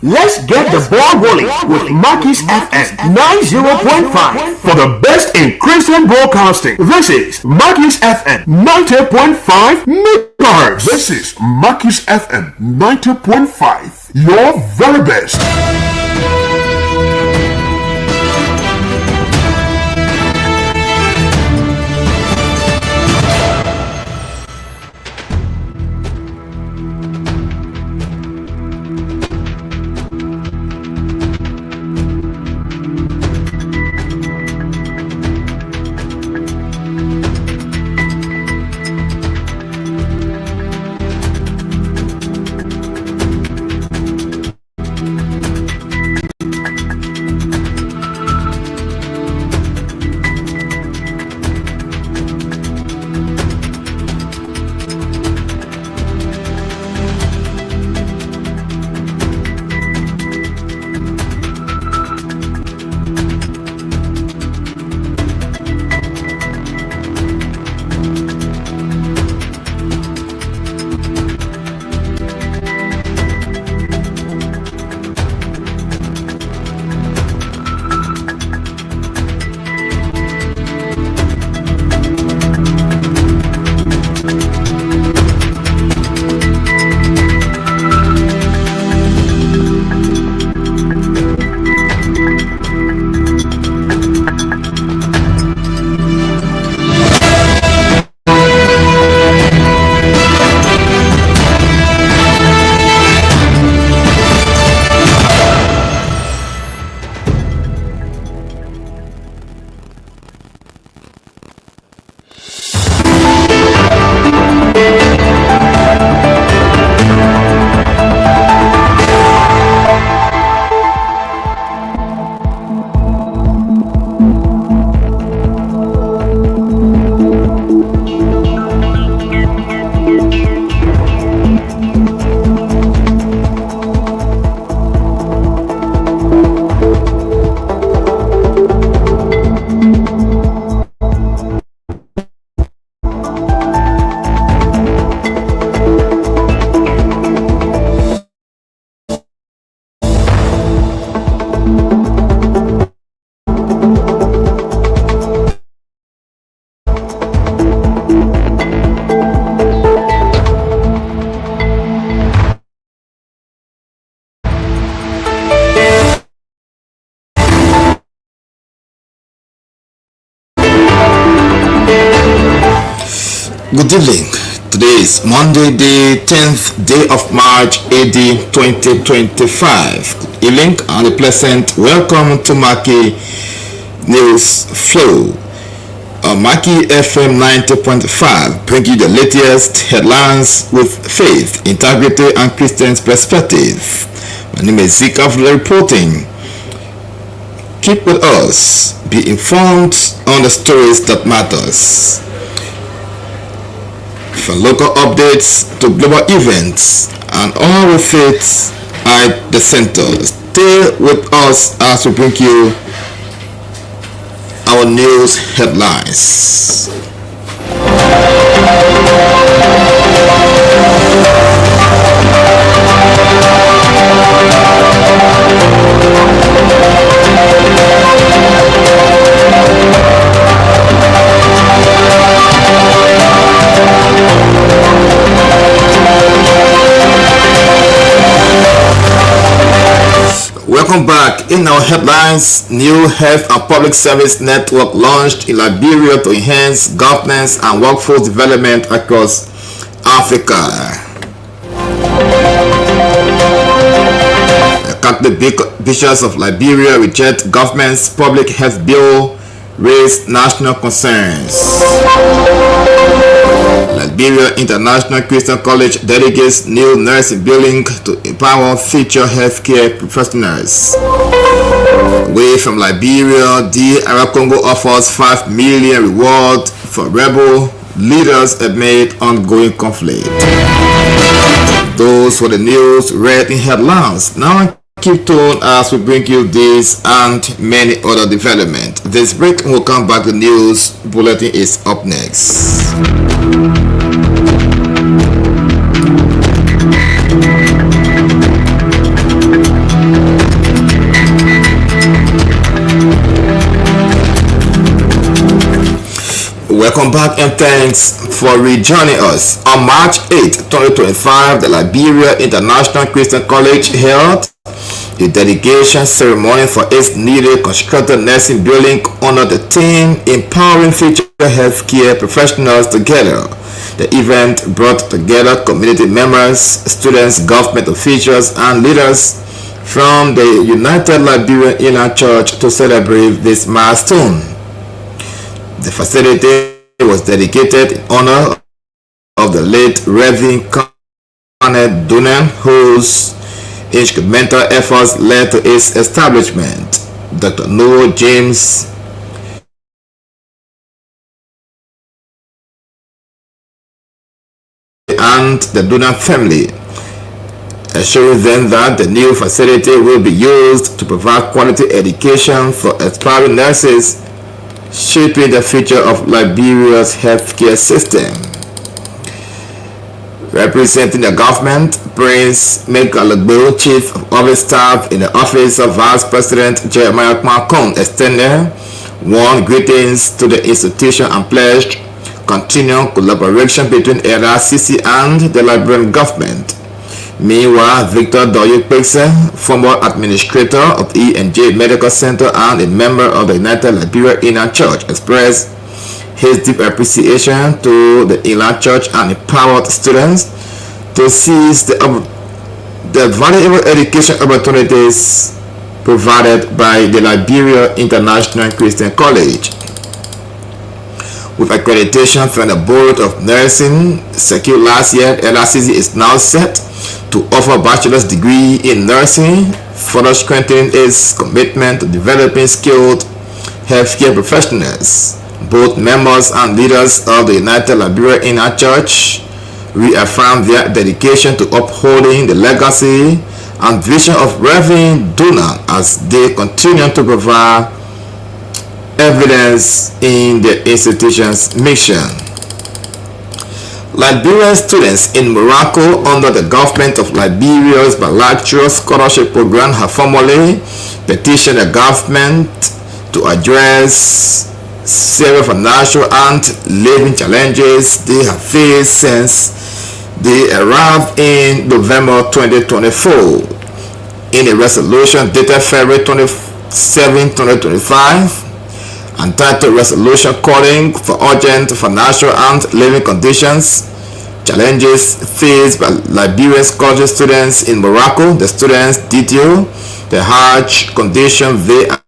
Let's get the ball rolling with Mackie's FM 90.5 for the best in Christian broadcasting. This is Mackie's FM 90.5 MHz. This is Mackie's FM 90.5, your very best. Good evening. Today is Monday, the 10th day of March, AD 2025. Evening and a pleasant welcome to Maggie News Flow. Maggie FM 90.5 bring you the latest headlines with faith, integrity, and Christian perspective. My name is Zika for the reporting. Keep with us. Be informed on the stories that matters. From local updates to global events, and all with it at the center. Stay with us as we bring you our news headlines. Welcome back. In our headlines, new health and public service network launched in Liberia to enhance governance and workforce development across Africa. The Catholic bishops of Liberia reject government's public health bill, raise national concerns. Liberia International Christian College dedicates new nursing building to empower future healthcare professionals. Away from Liberia, DR Congo offers 5 million reward for rebel leaders amid ongoing conflict. Those were the news read in headlines. Now keep tuned as we bring you this and many other developments. This break will come back. The news bulletin is up next. Welcome back and thanks for rejoining us. On March 8, 2025, the Liberia International Christian College held a dedication ceremony for its newly constructed nursing building under the theme Empowering Future Healthcare Professionals Together. The event brought together community members, students, government officials, and leaders from the United Liberian Inner Church to celebrate this milestone. The facility was dedicated in honor of the late Reverend Kenneth Dunham, whose instrumental efforts led to its establishment. Dr. Noah James and the Dunham family, assuring them that the new facility will be used to provide quality education for aspiring nurses, shaping the future of Liberia's healthcare system. Representing the government, Prince Maggie, Chief of Office Staff in the Office of Vice President Jeremiah Malcolm, extended warm greetings to the institution and pledged continued collaboration between LRCC and the Liberian government. Meanwhile, Victor Doyekpekse, former administrator of E&J Medical Center and a member of the United Liberia Inner Church, expressed his deep appreciation to the Inner Church and empowered students to seize the valuable education opportunities provided by the Liberia International Christian College. With accreditation from the Board of Nursing secured last year, LRCC is now set to offer a bachelor's degree in nursing, further strengthening its commitment to developing skilled healthcare professionals. Both members and leaders of the United Liberia Inner Church reaffirmed their dedication to upholding the legacy and vision of Reverend Dunham as they continue to provide evidence in the institution's mission. Liberian students in Morocco under the government of Liberia's bilateral scholarship program have formally petitioned the government to address several financial and living challenges they have faced since they arrived in November 2024. In a resolution dated February 27, 2025, entitled Resolution Calling for Urgent Financial and Living Conditions Challenges Faced by Liberian scholarship students in Morocco, the students detail the harsh conditions they are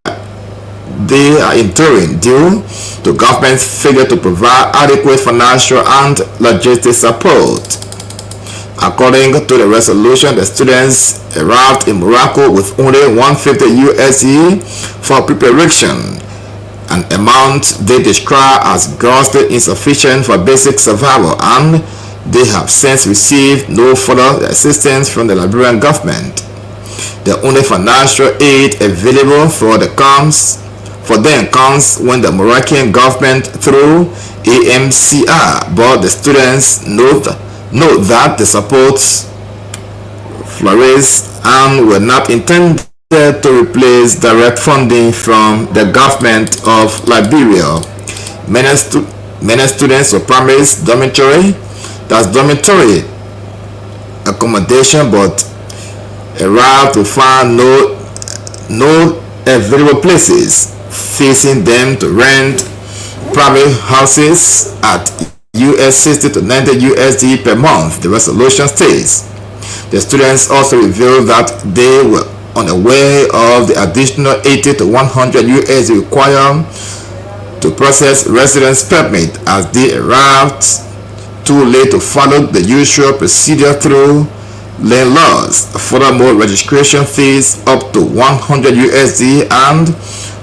enduring due to government's failure to provide adequate financial and logistic support. According to the resolution, the students arrived in Morocco with only $150 for preparation, an amount they describe as grossly insufficient for basic survival, and they have since received no further assistance from the Liberian government. The only financial aid available for them comes when the Moroccan government through AMCR, but the students note that the supports flourished and were not intended to replace direct funding from the government of Liberia. Many students were promised dormitory accommodation, but arrived to find no available places, forcing them to rent private houses at $60 to $90 per month, the resolution states. The students also revealed that they were unaware of the additional $80 to $100 required to process residence permit, as they arrived too late to follow the usual procedure through landlords. Furthermore, registration fees up to $100 and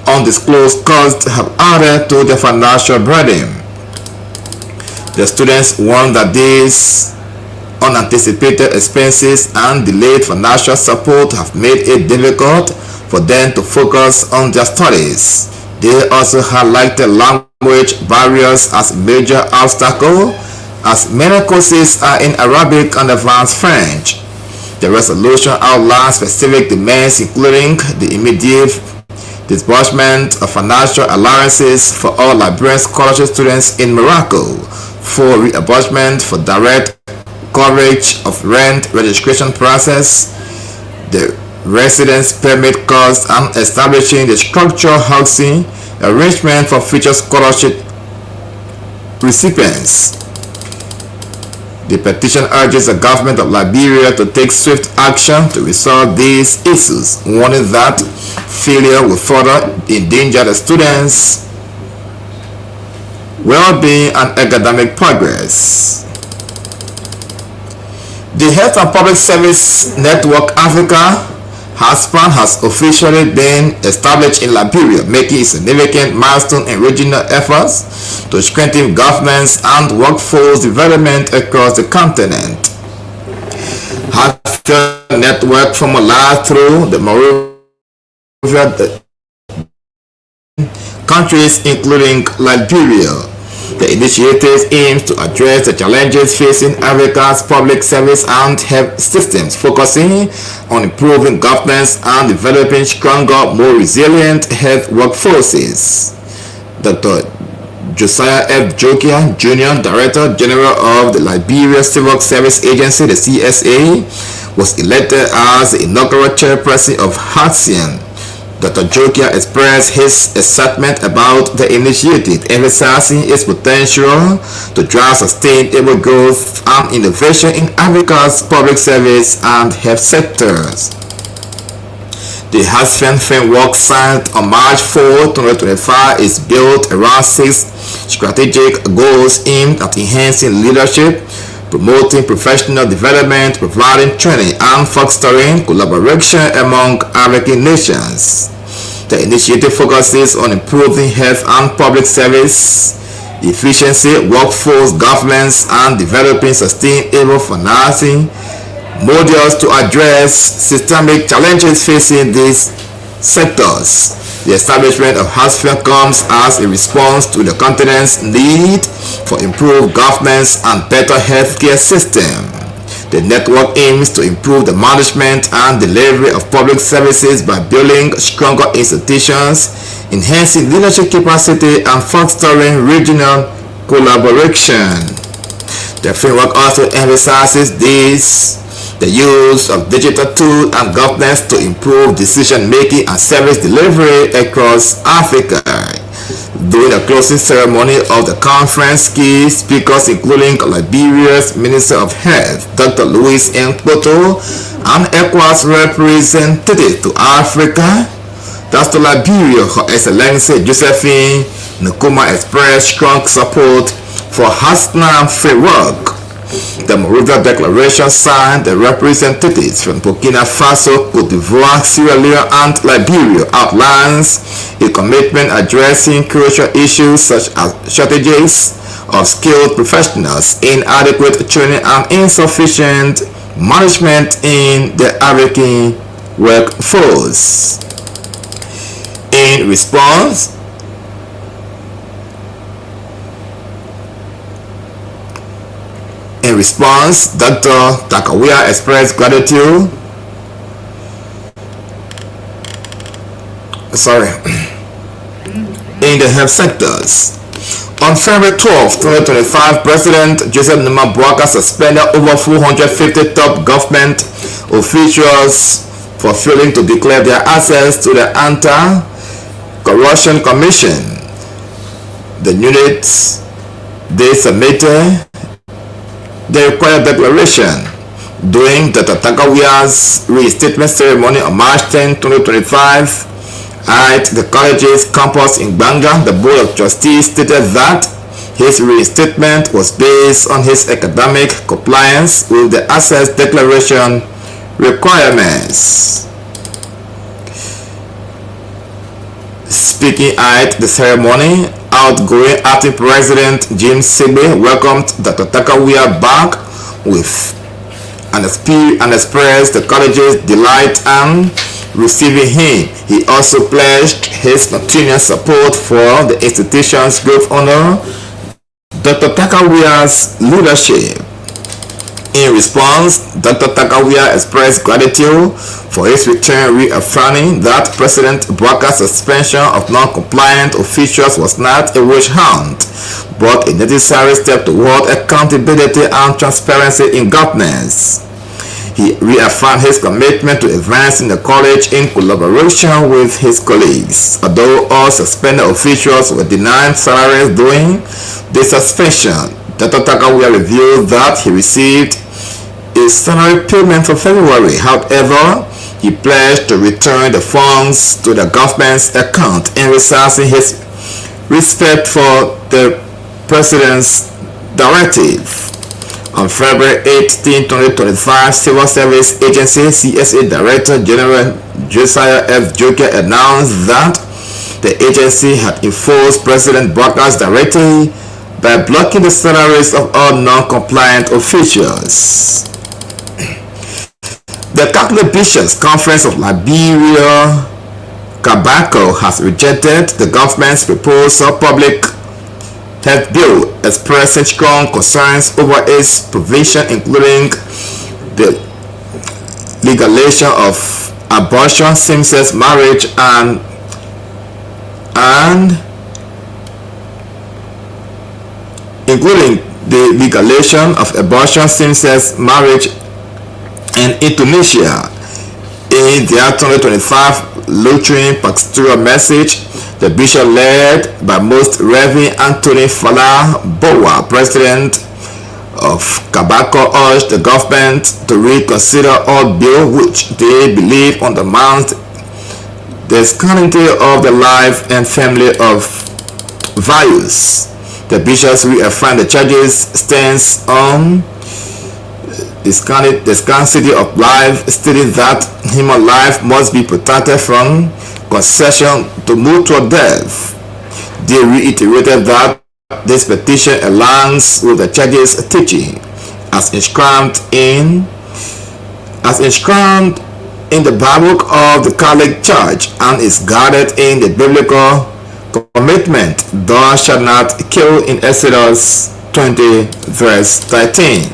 undisclosed costs have added to the financial burden. The students warned that these unanticipated expenses and delayed financial support have made it difficult for them to focus on their studies. They also highlighted language barriers as a major obstacle, as many courses are in Arabic and advanced French. The resolution outlines specific demands, including the immediate disbursement of financial allowances for all Liberian scholarship students in Morocco, full reimbursement for direct coverage of rent registration process, the residence permit cost, and establishing the structural housing arrangement for future scholarship recipients. The petition urges the government of Liberia to take swift action to resolve these issues, warning that failure will further endanger the students' well-being and academic progress. The Health and Public Service Network Africa has officially been established in Liberia, making a significant milestone in regional efforts to strengthen governance and workforce development across the continent. Health Network formalized through the Moravia countries including Liberia. The initiative aims to address the challenges facing Africa's public service and health systems, focusing on improving governance and developing stronger, more resilient health workforces. Dr. Josiah F. Jokia, Jr., Director General of the Liberia Civil Service Agency, the CSA, was elected as the inaugural chairperson of HATSIAN. Dr. Jokia expressed his excitement about the initiative, emphasizing its potential to drive sustainable growth and innovation in Africa's public service and health sectors. The HATSIAN framework signed on March 4, 2025 is built around 6 strategic goals aimed at enhancing leadership, promoting professional development, providing training, and fostering collaboration among African nations. The initiative focuses on improving health and public service efficiency, workforce governance, and developing sustainable financing models to address systemic challenges facing these sectors. The establishment of HATSIAN comes as a response to the continent's need for improved governance and better healthcare system. The network aims to improve the management and delivery of public services by building stronger institutions, enhancing leadership capacity, and fostering regional collaboration. The framework also emphasizes the use of digital tools and governance to improve decision-making and service delivery across Africa. During the closing ceremony of the conference, key speakers including Liberia's Minister of Health, Dr. Louis Nkoto, and ECOWAS representative to Africa, that's to Liberia, Her Excellency Josephine Nkrumah, expressed strong support for HATSIAN framework. The Moravia Declaration signed the representatives from Burkina Faso, Cote d'Ivoire, Sierra Leone, and Liberia outlines a commitment addressing crucial issues such as shortages of skilled professionals, inadequate training, and insufficient management in the African workforce. In response, Dr. Takawia expressed gratitude in the health sectors. On February 12, 2025, President Joseph Numa Bouaka suspended over 450 top government officials for failing to declare their access to the Anti-Corruption Commission. The units they submitted the required declaration. During Dr. Takawia's reinstatement ceremony on March 10, 2025 at the college's campus in Banga, the Board of Trustees stated that his reinstatement was based on his academic compliance with the access declaration requirements. Speaking at the ceremony, outgoing acting president James Sigbe welcomed Dr. Takawia back with and expressed the college's delight in receiving him. He also pledged his continued support for the institution's growth under Dr. Takawia's leadership. In response, Dr. Tagawia expressed gratitude for his return, reaffirming that President Bwaka's suspension of non-compliant officials was not a witch hunt, but a necessary step toward accountability and transparency in governance. He reaffirmed his commitment to advancing the college in collaboration with his colleagues. Although all suspended officials were denied salaries during the suspension, Dr. Tagawia revealed that he received a salary payment for February. However, he pledged to return the funds to the government's account, emphasizing his respect for the president's directive. On February 18, 2025, Civil Service Agency CSA Director General Josiah F. Joker announced that the agency had enforced President Bwaka's directive by blocking the salaries of all non-compliant officials. The Catholic Bishops' Conference of Liberia, Kabako, has rejected the government's proposed public health bill, expressing strong concerns over its provision, including the legalization of abortion, same-sex marriage, and including the legalization of abortion, same-sex marriage in Indonesia. In their 2025 Lutheran pastoral message, the bishop, led by Most Reverend Anthony Fala Bowa, president of Kabako, urged the government to reconsider all bills which they believe undermines the sanctity of the life and family of values. The bishops reaffirmed the church's stance on the scarcity of life, stating that human life must be protected from concession to mutual death. They reiterated that this petition aligns with the church's teaching as inscribed in the Bible of the Catholic Church and is guarded in the biblical commitment, "Thou shalt not kill," in Exodus 20 verse 13.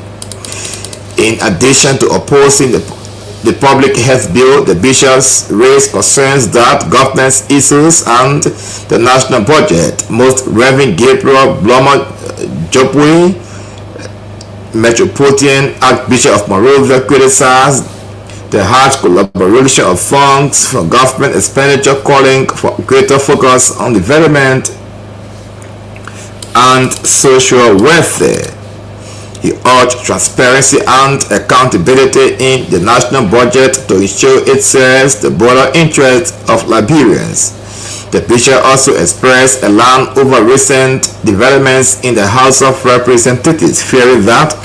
In addition to opposing the public health bill, the bishops raised concerns that government issues and the national budget. Most Reverend Gabriel Blomo Jopwe, Metropolitan Archbishop of Monrovia, criticized the harsh collaboration of funds for government expenditure, calling for greater focus on development and social welfare. He urged transparency and accountability in the national budget to ensure it serves the broader interests of Liberians. The bishop also expressed alarm over recent developments in the House of Representatives, fearing that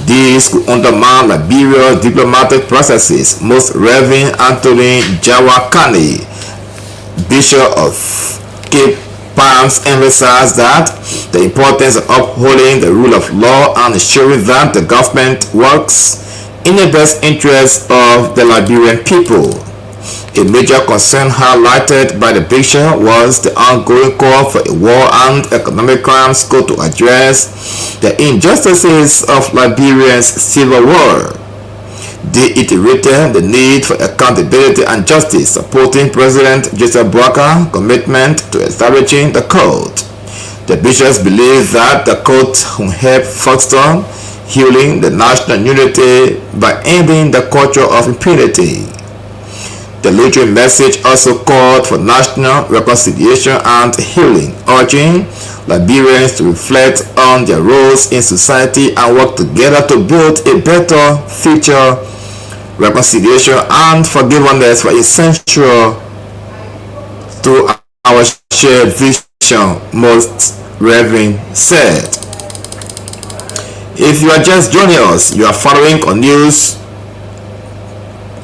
these could undermine Liberia's diplomatic processes. Most Reverend Anthony Jawakani, Bishop of Cape Palms, emphasized that the importance of upholding the rule of law and ensuring that the government works in the best interest of the Liberian people. A major concern highlighted by the bishop was the ongoing call for a war and economic crimes court to address the injustices of Liberia's civil war. They iterated the need for accountability and justice, supporting President Joseph Bwaka's commitment to establishing the court. The bishops believe that the court will help foster healing the national unity by ending the culture of impunity. The Lutheran message also called for national reconciliation and healing, urging Liberians to reflect on their roles in society and work together to build a better future. Reconciliation and forgiveness were essential to our shared vision, Most Reverend said. If you are just joining us, you are following on news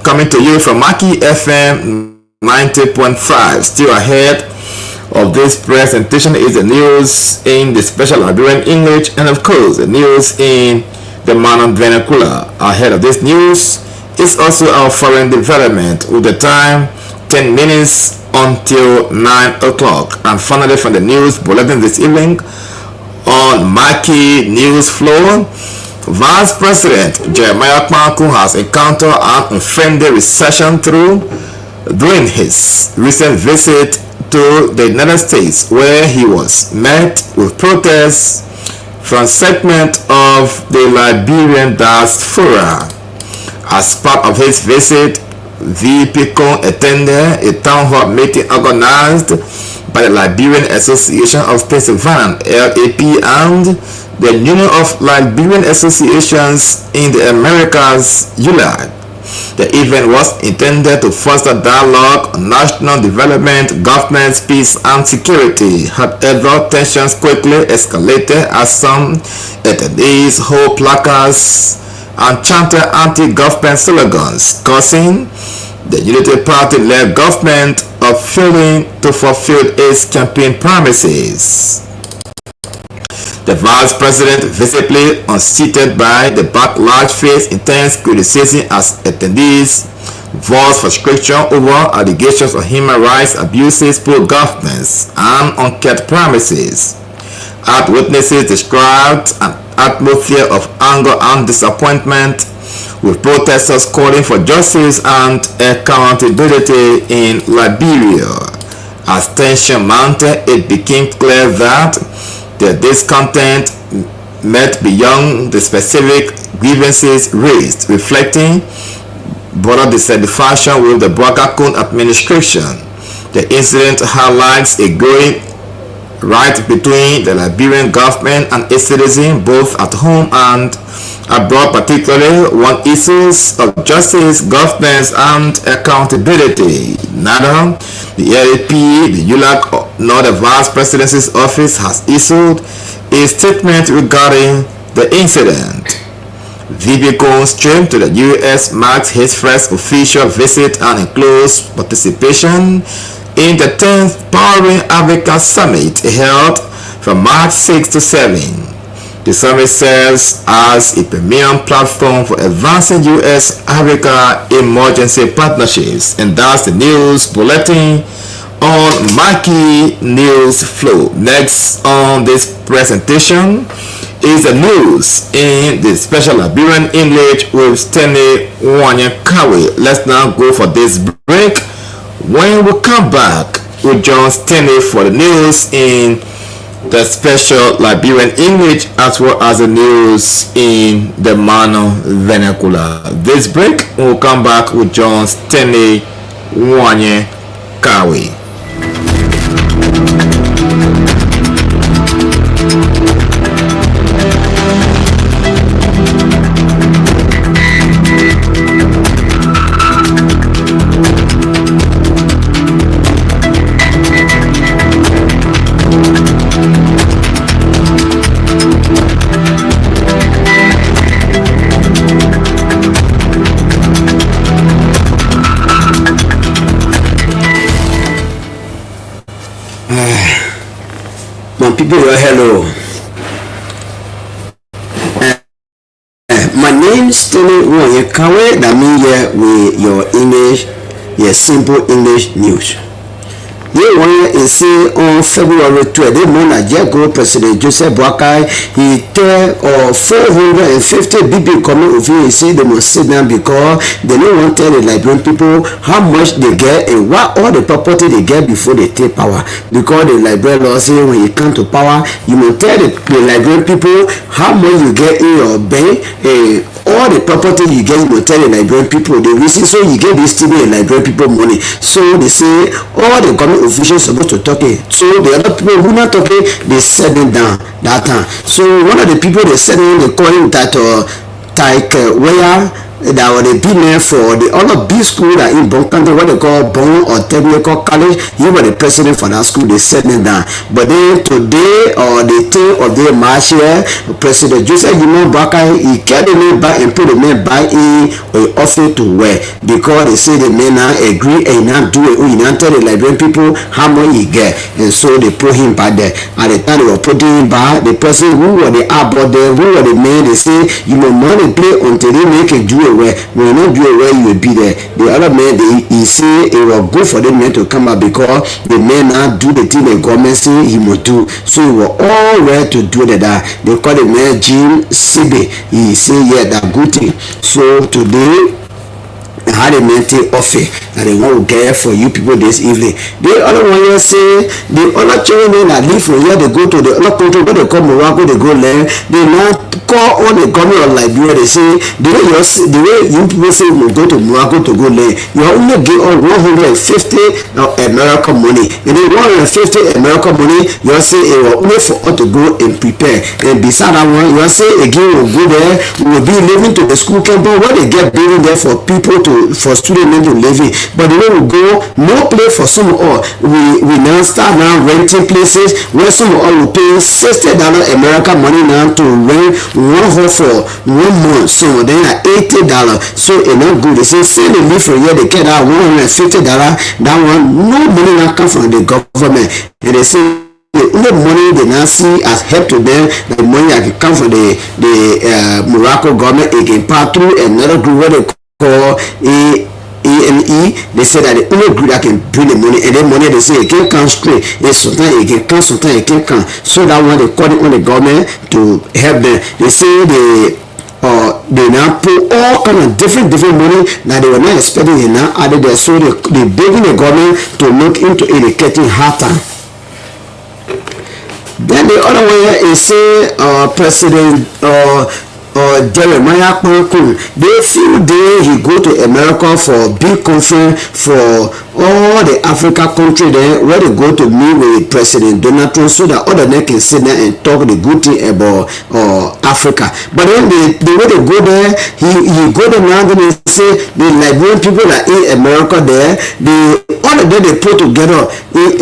coming to you from Maggie FM 90.5. Still ahead of this presentation is the news in the special Liberian English and of course the news in the Manan vernacular. Ahead of this news is also our foreign development with the time 10 minutes until 9 o'clock. And finally, from the news bulletin this evening on Maggie News Floor, Vice President Jeremiah Kwanku has encountered an unfriendly reception during his recent visit to the United States, where he was met with protests from segments of the Liberian diaspora. As part of his visit, VP Kwan attended a town hall meeting organized by the Liberian Association of Pennsylvania (LAP) and the Union of Liberian Associations in the Americas (ULAG). The event was intended to foster dialogue on national development, governance, peace, and security. However, tensions quickly escalated as some attendees hold placards and chanted anti-government slogans, causing the Unity Party-led government of failing to fulfill its campaign promises. The vice president, visibly unseated by the backlash, faced intense criticism as attendees voiced frustration over allegations of human rights abuses, poor governance, and unkept promises. Witnesses described an atmosphere of anger and disappointment, with protesters calling for justice and accountability in Liberia. As tension mounted, it became clear that the discontent met beyond the specific grievances raised, reflecting broader dissatisfaction with the Bwakakun administration. The incident highlights a growing rift between the Liberian government and its citizens, both at home and abroad, particularly on issues of justice, governance, and accountability. Neither the LAP, the ULAC, nor the Vice Presidency's office has issued a statement regarding the incident. VP Kwan's trip to the U.S. marks his first official visit and includes participation in the 10th Powering Africa Summit held from March 6 to 7. The summit serves as a premier platform for advancing U.S.-Africa emergency partnerships. And that's the news bulletin on Maggie News Flow. Next on this presentation is the news in the special Liberian English with Stanley Wanyakawe. Let's now go for this break. When we come back, we'll join Stanley for the news in the special Liberian English as well as the news in the Mano vernacular. This break, we'll come back with John Stanley Wanyakawe. People, hello. My name is Stanley Wanyakawe. That means here with your English, your simple English news. The one is say on February 12th, the Monajego President Joseph Boakai, he tell 450 people coming over here, he say they must sit down because they don't want to tell the Liberian people how much they get and what all the property they get before they take power. Because the Liberian law say when you come to power, you must tell the Liberian people how much you get in your bank, all the property you get, you must tell the Liberian people. The reason so you get this to the Liberian people money. So they say all the government officials supposed to talk it. So the other people who not talking, they set them down that time. So one of the people they said they call him that where that was the billionaire for the all of big school that in Bon country, what they call Bon or Technical College. He was the president for that school. They set them down. But then today or the 10th of the March here, President Joseph Baka, he carried the man back and put the man back in an office to wear because they say the man now agree and not do it. You not tell the Liberian people how much he get, and so they put him back there. At the time they were putting him back, the person who were the about there, who were the man, they say you know money play until they make a do it well. When you not do it well, you will be there. The other man, he say it was good for the man to come out because the man now do the thing the government say he must do. So he was all right to do that. They call the man Jim Sibe. He say yeah, that good thing. So today had a mental offer and they want to get for you people this evening. The other one here say the other children that live from here, they go to the other country, when they come Morocco, they go there. They now call on the government of Liberia. They say the way you people say we go to Morocco to go there, you only give on 150 American money. And then 150 American money, you say it will only for us to go and prepare. And beside that one, you say again we'll go there, we will be living to the school campus where they get building there for people for students to live in. But the way we go, no place for some of all. We now start now renting places where some of all will pay $60 American money now to rent one home for 1 month. So then at $80. So it's not good. They say they live for here, they get that $150. That one, no money now come from the government. And they say the only money they now see as help to them, the money that can come from the Morocco government, it can pass through another group where they call AME. They say that the only group that can bring the money, and then money they say it can't come straight. It's sometimes it can come, sometimes it can't come. So that one they call it on the government to help them. They say they now put all kind of different money that they were not expecting. They now added there, so they begging the government to look into it, getting harder. Then the other way is say President Jeremiah Kpankun, they few days he go to America for a big conference for all the Africa country there where they go to meet with President Donald Trump so that other men can sit there and talk the good thing about Africa. But then the way they go there, he go there now, then they say the Liberian people that in America there, all of them they put together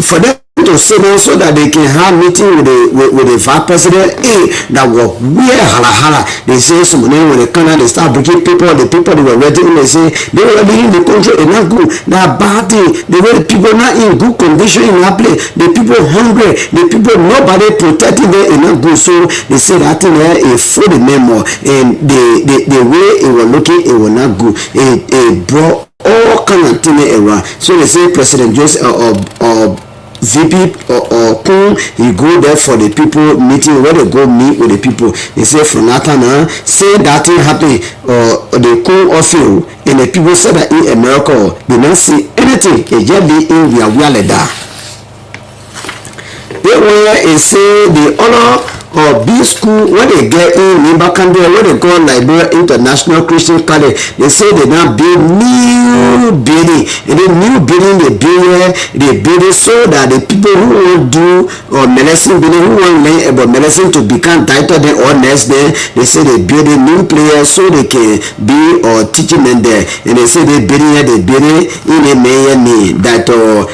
for them to sit down so that they can have meeting with the vice president. That was weird hala. They say some when they come out, they start breaking people. The people they were ready, they say they were leaving the country and not good. That bad thing. The way the people not in good condition in that place. The people hungry. The people nobody protecting them and not good. So they say that thing there is for the memo. And the way it was looking, it was not good. It brought all kind of things around. So they say President Joseph VP or Kun, he go there for the people meeting where they go meet with the people. They say from that time say that thing happen the Kun office and the people say that in America they don't see anything. It just be in their reality. They were say the other or B school where they get in Nimbakande where they go Liberia International Christian College. They say they now build new building, and the new building they build it so that the people who want do medicine building, who want learn about medicine to become doctor then or nurse then, they say they build a new players so they can be teaching them there. And they say they build it in a mayor name that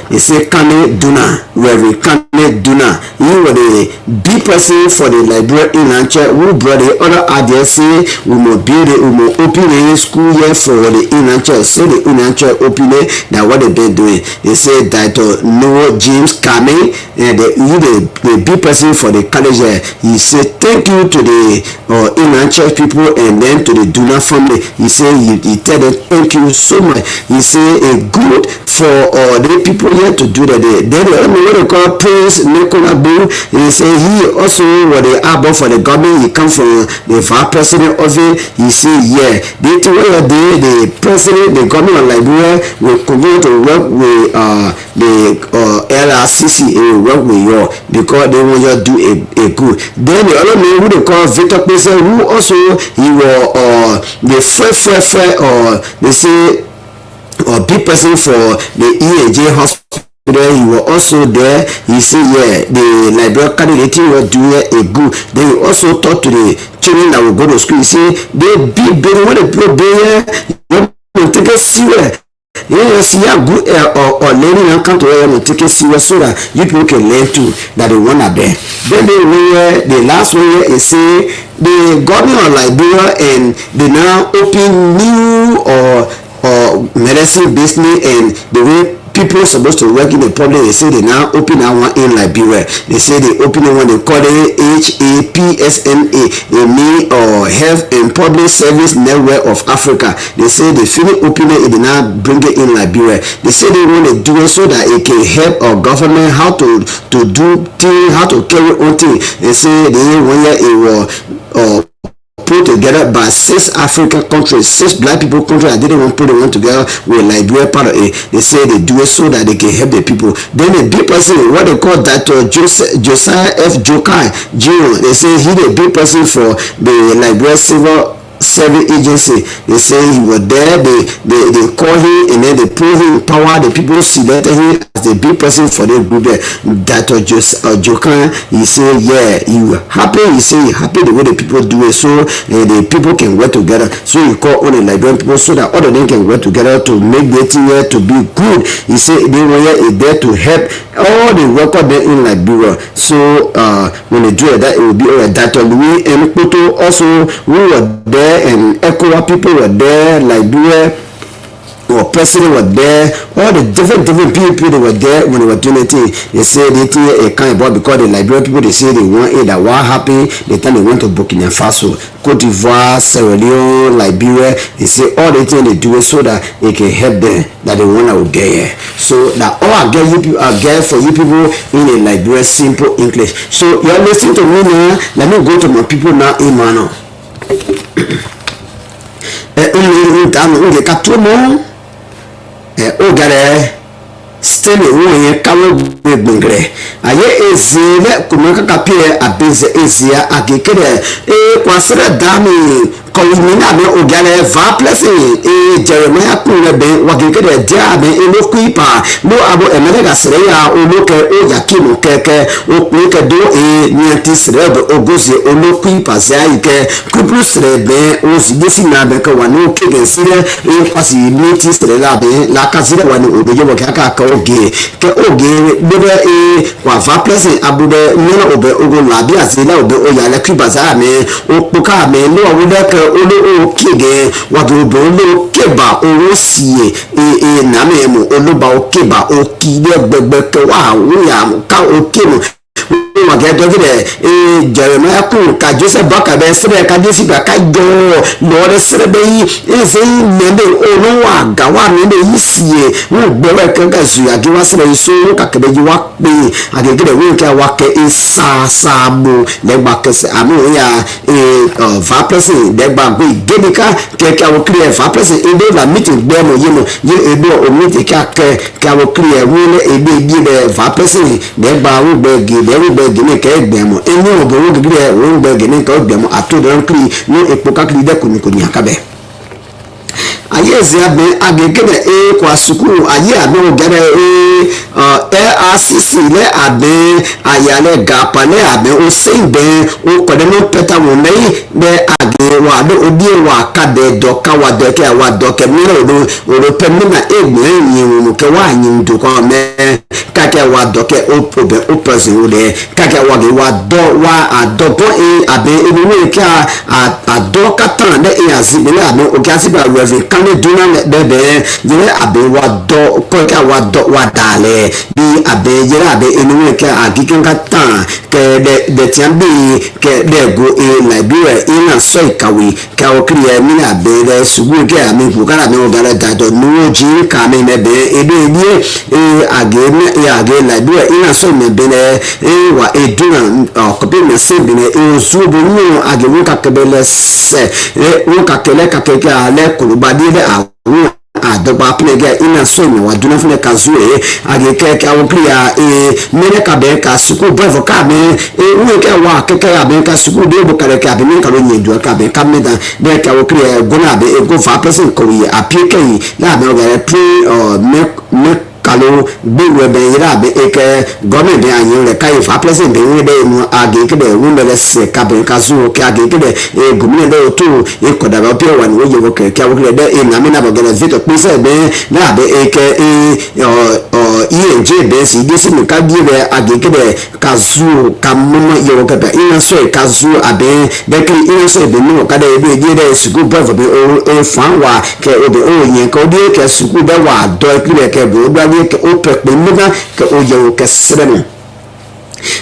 they say Kane Duna, Reverend Kane Duna. He was the big person for the Liberia Inland Church who brought the other idea say we must build it, we must open a school here for the Inland Church. So the Inland Church open it, that what they been doing. They say that Noah James Kame and the big person for the college there, he said thank you to the Inland Church people and then to the Duna family. He said he tell them thank you so much. He said it's good for the people here to do that. Then the other what they call Prince Nicola Boo, he said he also was the arbor for the government. He come from the vice president of it. He say yeah, they think what they the president, the government of Liberia will continue to work with the LRCC and will work with you because they want you to do a good. Then the other man who they call Victor Pesa, who also he was the first they say big person for the EAJ hospital. He was also there. He said yeah, the Liberia candidate will do a good. Then he also talked to the children that will go to school. He said they big building when they put there, you take it serious. Yes, yeah, good or learning and come to where you take it serious so that you people can learn too that they want to there. Then the last one is say the government of Liberia and they now open new or medicine business, and the way people supposed to work in the public, they say they now open that one in Liberia. They say they open the one they call it HAPSNA, Health and Public Service Network of Africa. They say they finish opening it, they now bring it in Liberia. They say they want to do it so that it can help our government how to do things, how to carry on things. They say they want it will put together by 6 African countries, 6 black people countries. I didn't want to put them together with Liberia part of it. They say they do it so that they can help the people. Then the big person, what they call Dr. Josiah F. Jokai Jr., they say he the big person for the Liberia Civil Service Agency. They say he was there, they call him and then they put him in power. The people selected him as the big person for the group there. Dr. Jokan, he say yeah, you happy, he say he happy the way the people do it, so the people can work together. So he call all the Liberian people so that all of them can work together to make the thing here to be good. He say they were is there to help all the workers there in Liberia. So when they do that, it will be all right. Dr. Louis M. Kuto also, we were there, and ECOWAS people were there, Liberia, our president was there, all the different people that were there when they were doing it. They say they think it can't about because the Liberian people, they say they want it, that were happy, the time they went to Burkina Faso, Cote d'Ivoire, Sierra Leone, Liberia. They say all the things they do it so that it can help them, that they want to get here. So that all I get for you people in a Liberia simple English. So you're listening to me now. Let me go to my people now, Emmanuel. Still we kawo gbengre aye ezele kumaka kapie abeze ezia agekere kwasere dami kolumina be ogale va place Jeremiah kunle be wagekere dia be elokuipa no abo emelega sereya oloke o yakimu keke okuke do niati serebe ogoze olokuipa zaike kuplu serebe o sidesi na be ka wanu kege sire kwasi niati serela be la kazire wanu obeje wakaka ka oge bebe kwa va place abude nena obe ogo labi azela obe oyale kubaza me okuka me no awudeke olo okege wagobe olo keba oro sie na me mo oloba okeba okide gbegbe wa wuya ka okemo Jeremiah kun ka Joseph baka be sebe ka desi ka jo lore sebe yi ese nebe olwa gawa nebe yisie wo gbewe kan ka zuya gi wa sebe so ka kebe ji wa pe agegede wo ka wa ke sa mo le gba kese amu ya va person de gba go gedika ke ka wo clear va person e be la meeting gbe mo yimo ye e do o meeting ka wo clear wo le e be gi de va person de gba wo be gi de wo be gini ka egbemo enyo obowo gigire wo gbe gini ka egbemo atodon kri no epo kakri de kuni akabe aye ziabe agegede kwa sukuru aye abe ogere RCC le abe ayale gapale abe o seibe o kodemo peta wo mei be age wa do odie wa kade doka wa doke miro do pemina egbe yin wo ke wa yin do ko me kake wa doke opobe o person de kake wa ge wa do wa adobo abe ebi ka adoka tan de azibe le abe o ga siba rev kan duna bebe jere abe wa do ko ka wa do wa dale bi abe jere abe enu ke agikan ka tan ke de tiambi ke de go Liberia ina so ikawi ka o kriye mi na be de sugu ke ami ku kana me o gale da do nu ji ka me be ebe ni age Liberia ina so me be ne wa eduna ko be me se be ne o zubu ni age wo ka kebele se wo ka kele ka ke ale kurubadi de adogba plege ina so mi wa duna fune kazue age ke awo clear mene ka be ka suku brevo ka me wo ke wa ke abe ka suku de bo kare ka be me ka lo nyedu ka be ka me da be ka awo clear go na be go fa person ko yi apie ke yi na be ga pre me kalo biwe be ira be eke gome be anyi le kai fa president be we be mu age ke de wu le se ka be ka zu ke age ke de gomine de otu e koda ba pe wa ni wo je ke ka wo ke de na me na ba gele vito pese be na be eke je be si disi mi ka bi be age ke de ka zu ka mama yo ke be ina so ka zu abe de ke ina so be no ka de be de suku bravo be o fa wa ke o be o yen ko de ke suku be wa do ke be ke bo ke ope pe muga ke oye ke sremo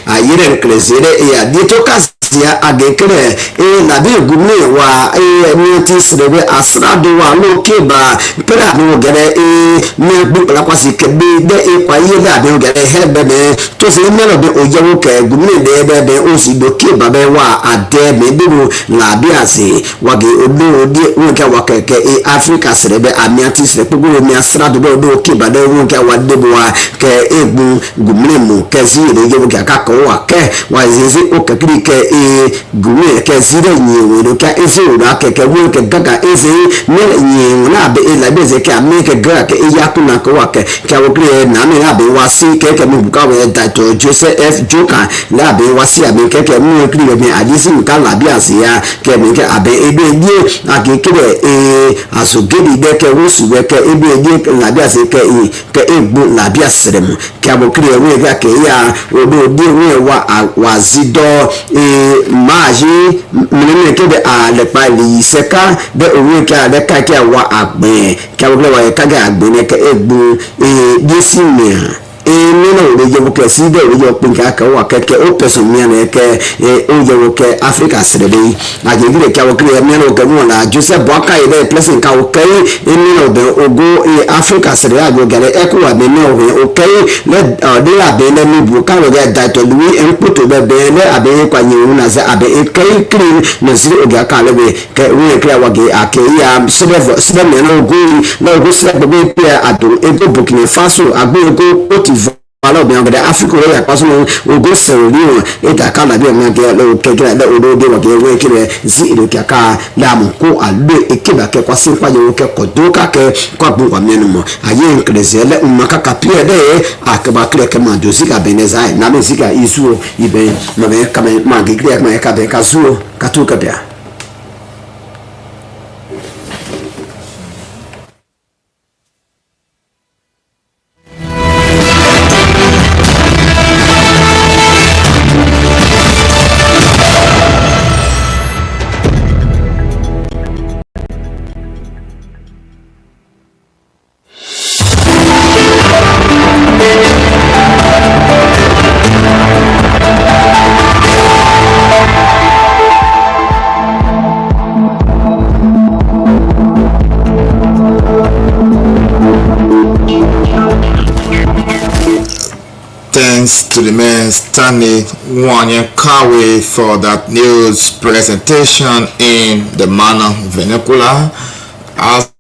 ayire klezere ya ditokas ya agekere na bi gumne wa miati srebe asrado wa loke ba pera no gere me bukla kwasi ke bi de kwa ye da bi gere hebe be to se melo de ojewo ke gumne de be o si do ke ba be wa ade me bi la bi ase wa ge odo de wo ke wa ke Africa srebe amiati srebe gboro mi asrado do ke ba de wo ke wa de bo wa ke egun gumne mu ke si de je wo ke ka ko wa ke wa zizi o ke kiri ke gure ke zire nyewo ka ezura ke wo ke gaga eze ne nyewo na be la be ze ke ame ke gaga ke ya kuna ko wa ke wo kire na me na be wasi ke mu buka we dato Joseph Joka la be wasi abe ke mu kire be adisi ka la bi asia ke me ke abe ebe die akekire asogedi de ke wosu we ke ebe die la bi asia ke egbo la bi asrem ke wo kire we ga ke ya odo die we wa zido maji mene ke de ale pa li seka de owo ke ale ka ke wa agbe ke wo wa ka ga agbe ne ke egbu desimia nínú òde jẹ́ bókẹ́ sí bẹ́ẹ̀ òde ọ̀pìn kàkà wà kẹ́kẹ́ ó pẹ̀sùn mìíràn kẹ́ ó jẹ́ bókẹ́ Áfíríkà sẹ̀rẹ̀dẹ̀ àjẹgìrì káwọ́ kiri mìíràn òkè wọn la Joseph Boaka yìí bẹ́ẹ̀ pẹ̀sùn káwọ́ kẹ́yìn nínú òde ogo Áfíríkà sẹ̀rẹ̀dẹ̀ àjọgẹ̀rẹ̀ ẹ̀kọ́ wà bẹ́ẹ̀ náà òkẹ́yìn lẹ́ọ̀dẹ́ àbẹ́ lẹ́nu ibù káwọ́ bẹ́ẹ̀ dàtọ̀ lùwí ẹ̀ńkpọ̀tò bẹ́ẹ̀ lẹ́ àbẹ́ kwanyẹ òun náà sẹ́ àbẹ́ kẹ́yìn kiri nà sí ògì àkàlẹ́ bẹ́ẹ̀ kẹ́ wọ́n kiri àwọn gẹ̀ àkẹ́yà sẹ́bẹ̀ mìíràn ògo sẹ́bẹ̀ bẹ́ẹ̀ pẹ́ àdó ego Burkina Faso àgbẹ̀ ego Côte d'Ivoire alo bi ngade Africa wo ya kwaso ogo serolion eta kala bi o ngade lo kekere da odo de wa ke we kire zi iro kaka la mu ko alo ekeba ke kwasi kwa yo ke kodoka ke kwa bu kwa menu mo aye nkrezele umaka kapie de akaba kire ke ma dozi ka beneza na me zika isu ibe ma be kama ma gigre ma ka be ka zuo katuka bia. Thanks to the man Stanley Wanyakawe for that news presentation in the Mana vernacular, as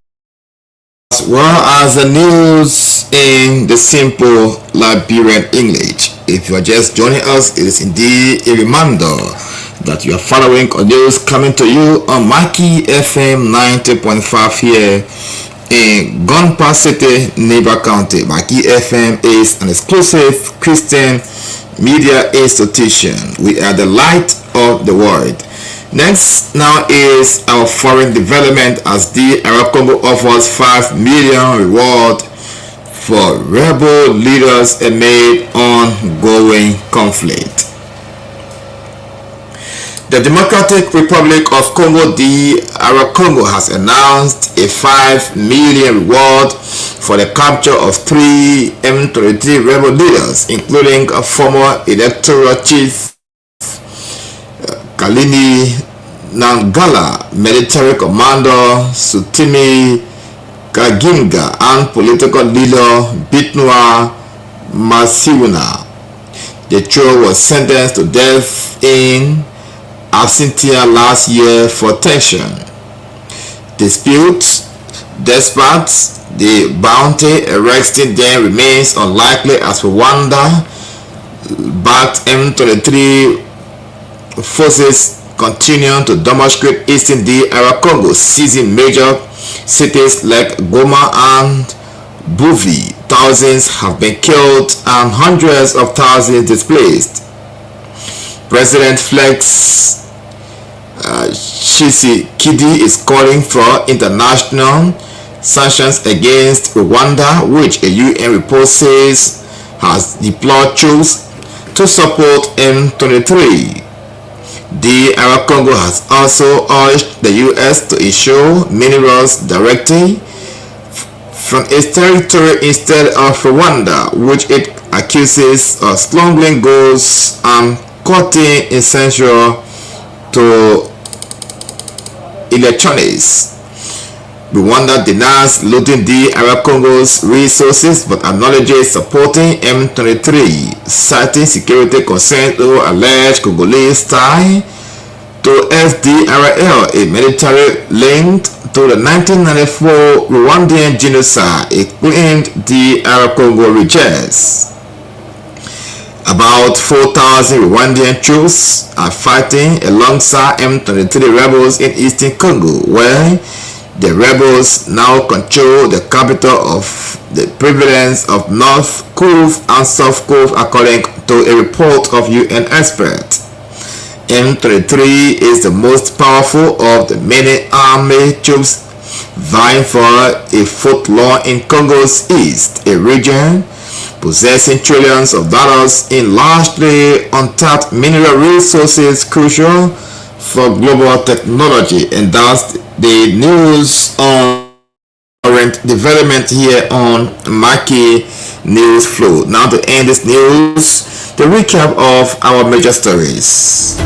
well as the news in the simple Liberian English. If you are just joining us, it is indeed a reminder that you are following a news coming to you on Maggie FM 90.5 here in Gunpa City, Neighbor County. Maggie FM is an exclusive Christian media institution. We are the light of the world. Next now is our foreign development, as the Arab Congo offers 5 million reward for rebel leaders amid ongoing conflict. The Democratic Republic of Congo, DR Congo, has announced a 5 million reward for the capture of 3 M23 rebel leaders, including a former electoral chief Kalini Nangala, military commander Sutimi Kaginga, and political leader Bitnoa Masiwuna. The trio was sentenced to death in absentia last year for tension disputes. Despite the bounty, arresting them remains unlikely as Rwanda-backed M23 forces continue to demonstrate eastern DR Congo, seizing major cities like Goma and Buvi. Thousands have been killed and hundreds of thousands displaced. President Flex Tshisekedi is calling for international sanctions against Rwanda, which a UN report says has deployed troops to support M23. DR Congo has also urged the US to issue minerals directly from its territory instead of Rwanda, which it accuses of smuggling goods and cutting essential to electronics. Rwanda denies looting DR Congo's resources but acknowledges supporting M23, citing security concerns over alleged Congolese tie to FDLR, a military linked to the 1994 Rwandan genocide, it claimed DR Congo rejects. About 4,000 Rwandan troops are fighting alongside M23 rebels in eastern Congo, where the rebels now control the capital of the province of North Kivu and South Kivu, according to a report of UN experts. M23 is the most powerful of the many army troops vying for a foothold in Congo's east, a region possessing trillions of dollars in largely untapped mineral resources crucial for global technology. And that's the news on current development here on Maggie News Flow. Now to end this news, the recap of our major stories.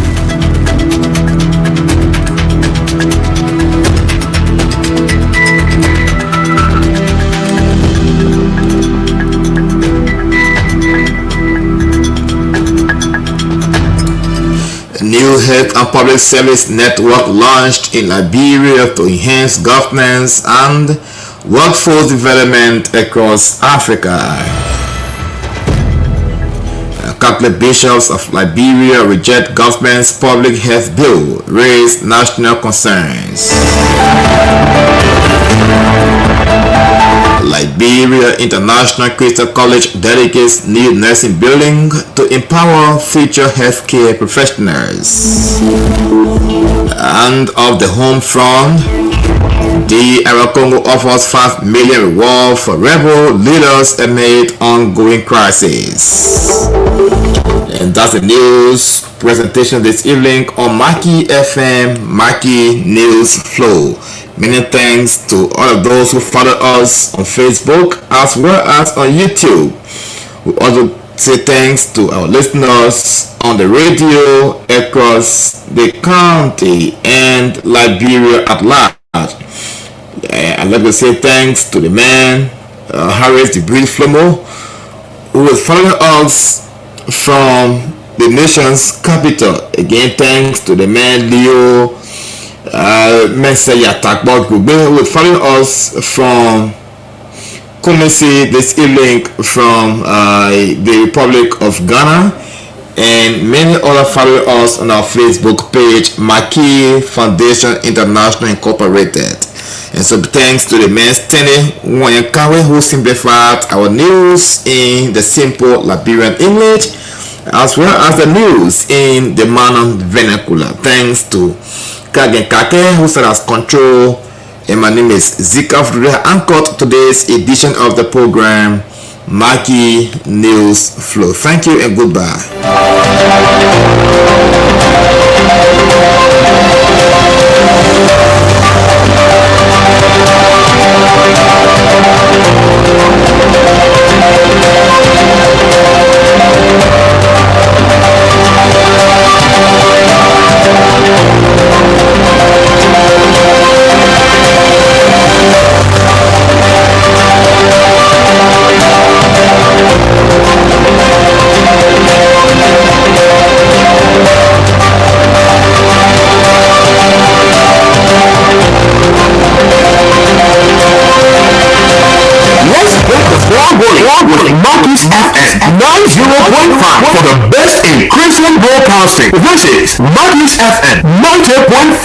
New health and public service network launched in Liberia to enhance governance and workforce development across Africa. Catholic bishops of Liberia reject government's public health bill, raise national concerns. Liberia International Christian College dedicates new nursing building to empower future healthcare professionals. And of the home front, DR Congo offers 5 million reward for rebel leaders amid ongoing crisis. And that's the news presentation this evening on Maggie FM, Maggie News Flow. Many thanks to all of those who follow us on Facebook as well as on YouTube. We also say thanks to our listeners on the radio across the county and Liberia at large. I'd like to say thanks to the man, Harris the British Flomo, who is following us from the nation's capital. Again, thanks to the man Leo Mensaya Takbot Gube, who is following us from Kumasi this evening from the Republic of Ghana, and many other following us on our Facebook page, Maggie Foundation International Incorporated. And so thanks to the man Steny Wanyankawe, who simplified our news in the simple Liberian English as well as the news in the Manon vernacular. Thanks to Kagen Kake, who serves as control, and my name is Zika Fudura, anchored today's edition of the program Maggie News Flow. Thank you and goodbye. With Maggie's FM 90.5 for the best in Christian broadcasting. This is Maggie's FM 90.5.